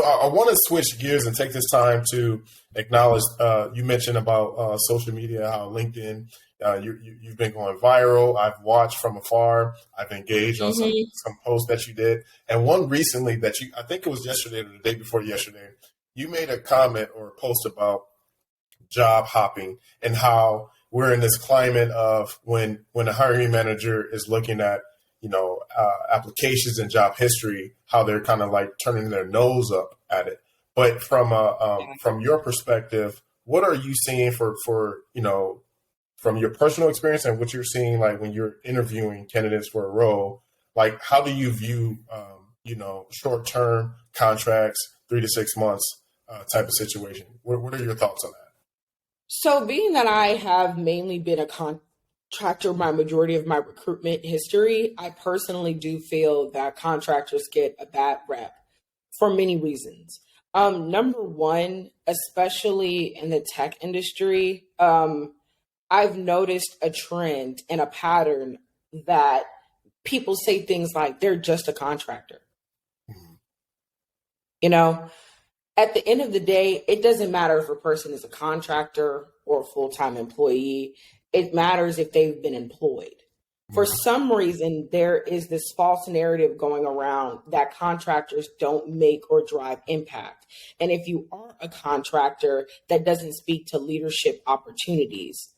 I want to switch gears and take this time to acknowledge, you mentioned about social media, how LinkedIn, you've been going viral. I've watched from afar. I've engaged on some posts that you did. And one recently that I think it was yesterday or the day before yesterday, you made a comment or a post about job hopping and how we're in this climate of when a hiring manager is looking at applications and job history, how they're kind of like turning their nose up at it. But from your perspective, what are you seeing for from your personal experience and what you're seeing, like when you're interviewing candidates for a role, like how do you view, short-term contracts, 3 to 6 months type of situation? What are your thoughts on that? So being that I have mainly been a contractor my majority of my recruitment history, I personally do feel that contractors get a bad rep for many reasons. Number one, especially in the tech industry, I've noticed a trend and a pattern that people say things like they're just a contractor. At the end of the day, it doesn't matter if a person is a contractor or a full-time employee. It matters if they've been employed. For some reason, there is this false narrative going around that contractors don't make or drive impact. And if you are a contractor that doesn't speak to leadership opportunities,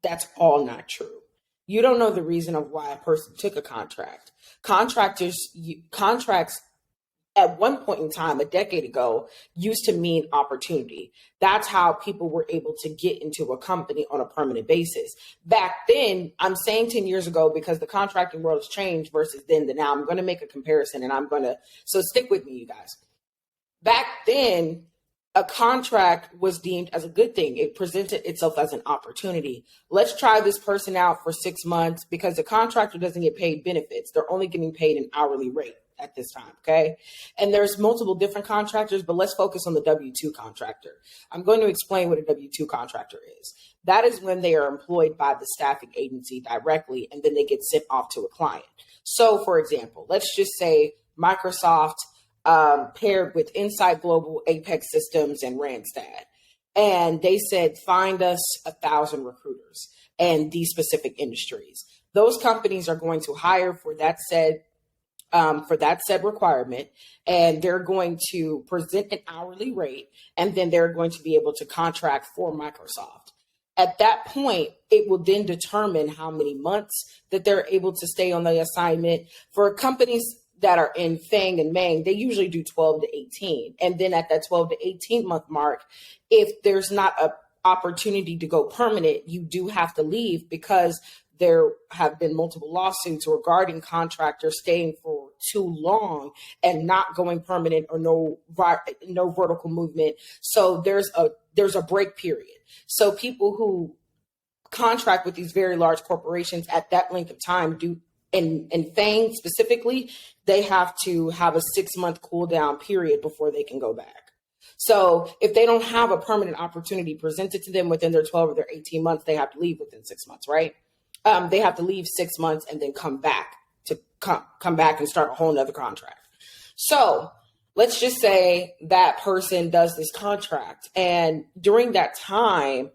that's all not true. You don't know the reason of why a person took a contract. Contracts at one point in time, a decade ago, used to mean opportunity. That's how people were able to get into a company on a permanent basis. Back then, I'm saying 10 years ago because the contracting world has changed versus then to now. I'm going to make a comparison so stick with me, you guys. Back then, a contract was deemed as a good thing. It presented itself as an opportunity. Let's try this person out for 6 months because the contractor doesn't get paid benefits. They're only getting paid an hourly rate at this time, okay? And there's multiple different contractors, but let's focus on the W2 contractor. I'm going to explain what a W2 contractor is. That is when they are employed by the staffing agency directly, and then they get sent off to a client. So, for example, let's just say Microsoft paired with Insight Global, Apex Systems, and Randstad. And they said, find us 1,000 recruiters in these specific industries. Those companies are going to hire for that said requirement, and they're going to present an hourly rate, and then they're going to be able to contract for Microsoft. At that point, it will then determine how many months that they're able to stay on the assignment. For companies that are in FANG and MANG, they usually do 12 to 18. And then at that 12 to 18 month mark, if there's not an opportunity to go permanent, you do have to leave because there have been multiple lawsuits regarding contractors staying for too long and not going permanent or no vertical movement. So there's a break period. So people who contract with these very large corporations at that length of time do, in FANG specifically, they have to have a 6-month cool down period before they can go back. So if they don't have a permanent opportunity presented to them within their 12 or their 18 months, they have to leave within 6 months, right? They have to leave 6 months and then come back and start a whole nother contract. So let's just say that person does this contract, and during that time,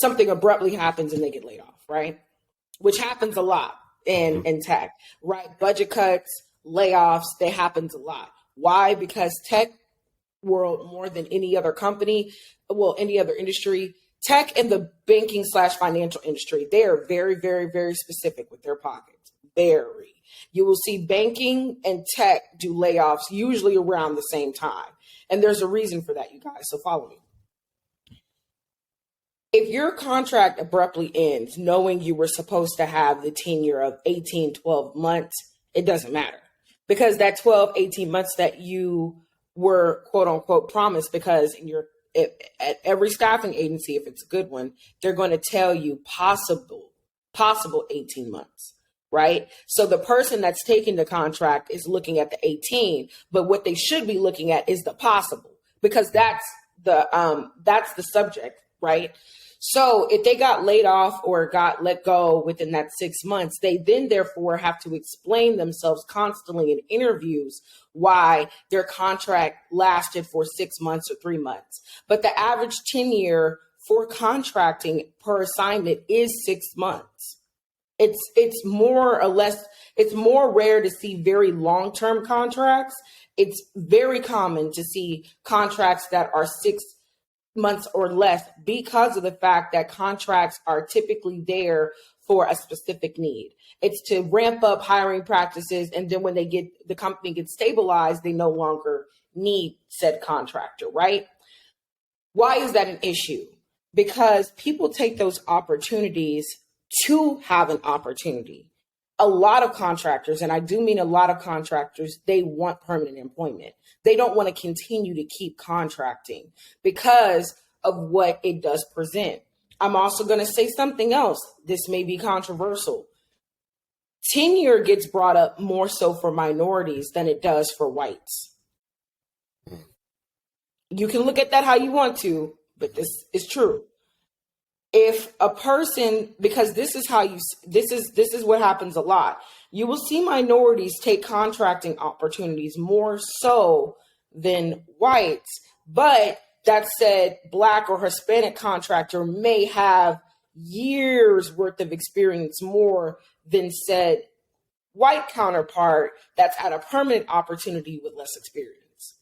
something abruptly happens and they get laid off, right? Which happens a lot in tech, right? Budget cuts, layoffs, that happens a lot. Why? Because tech world, more than any other company, any other industry, tech and the banking / financial industry, they are very, very, very specific with their pockets. Very. You will see banking and tech do layoffs usually around the same time. And there's a reason for that, you guys. So follow me. If your contract abruptly ends, knowing you were supposed to have the tenure of 18, 12 months, it doesn't matter. Because that 12, 18 months that you were, quote unquote, promised, because at every staffing agency, if it's a good one, they're going to tell you possible 18 months, right? So the person that's taking the contract is looking at the 18, but what they should be looking at is the possible, because that's the subject, right? So if they got laid off or got let go within that 6 months, they then therefore have to explain themselves constantly in interviews why their contract lasted for 6 months or 3 months. But the average tenure for contracting per assignment is 6 months. It's more or less, it's more rare to see very long-term contracts. It's very common to see contracts that are 6 months or less because of the fact that contracts are typically there for a specific need. It's to ramp up hiring practices, and then when the company gets stabilized, they no longer need said contractor, right? Why is that an issue? Because people take those opportunities to have an opportunity. A lot of contractors, and I do mean a lot of contractors, they want permanent employment. They don't want to continue to keep contracting because of what it does present. I'm also going to say something else. This may be controversial. Tenure gets brought up more so for minorities than it does for whites. You can look at that how you want to, but this is true. If a person, because this is what happens a lot. You will see minorities take contracting opportunities more so than whites. But that said, Black or Hispanic contractor may have years worth of experience more than said white counterpart that's at a permanent opportunity with less experience.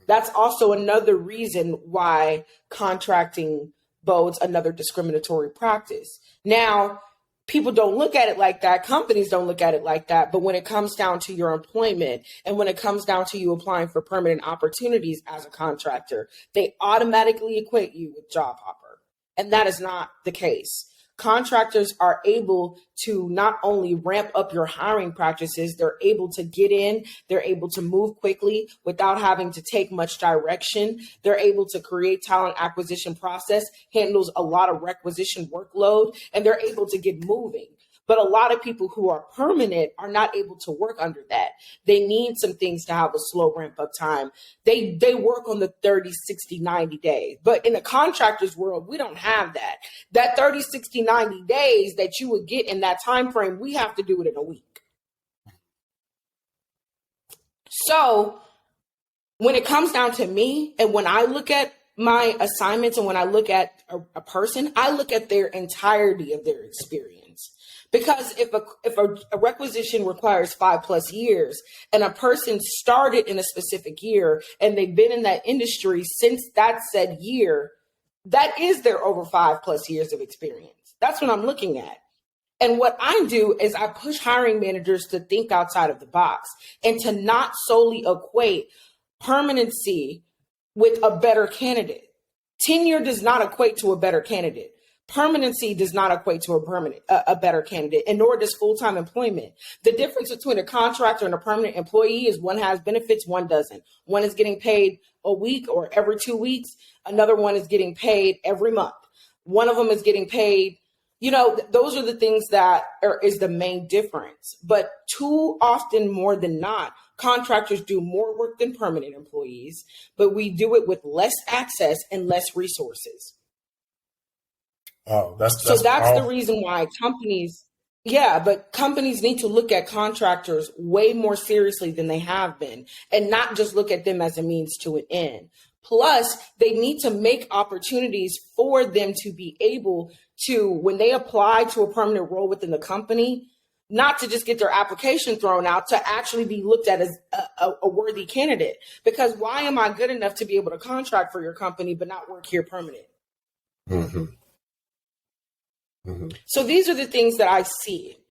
That's also another reason why contracting bodes another discriminatory practice. Now, people don't look at it like that. Companies don't look at it like that. But when it comes down to your employment and when it comes down to you applying for permanent opportunities as a contractor, they automatically equate you with job hopper. And that is not the case. Contractors are able to not only ramp up your hiring practices, they're able to get in, they're able to move quickly without having to take much direction. They're able to create talent acquisition process, handles a lot of requisition workload, and they're able to get moving. But a lot of people who are permanent are not able to work under that. They need some things to have a slow ramp up time. They work on the 30, 60, 90 days. But in the contractors world, we don't have that. That 30, 60, 90 days that you would get in that time frame, we have to do it in a week. So when it comes down to me, and when I look at my assignments and when I look at a person, I look at their entirety of their experience. Because if a requisition requires 5+ years and a person started in a specific year and they've been in that industry since that said year, that is their over 5+ years of experience. That's what I'm looking at. And what I do is I push hiring managers to think outside of the box and to not solely equate permanency with a better candidate. Tenure does not equate to a better candidate. Permanency does not equate to a better candidate, and nor does full-time employment. The difference between a contractor and a permanent employee is one has benefits, one doesn't. One is getting paid a week or every 2 weeks. Another one is getting paid every month. One of them is getting paid, those are the things that is the main difference. But too often, more than not, contractors do more work than permanent employees, but we do it with less access and less resources. Oh, that's the reason why companies need to look at contractors way more seriously than they have been and not just look at them as a means to an end. Plus, they need to make opportunities for them to be able to, when they apply to a permanent role within the company, not to just get their application thrown out, to actually be looked at as a worthy candidate. Because why am I good enough to be able to contract for your company but not work here permanent? Mm-hmm. Mm-hmm. So these are the things that I see.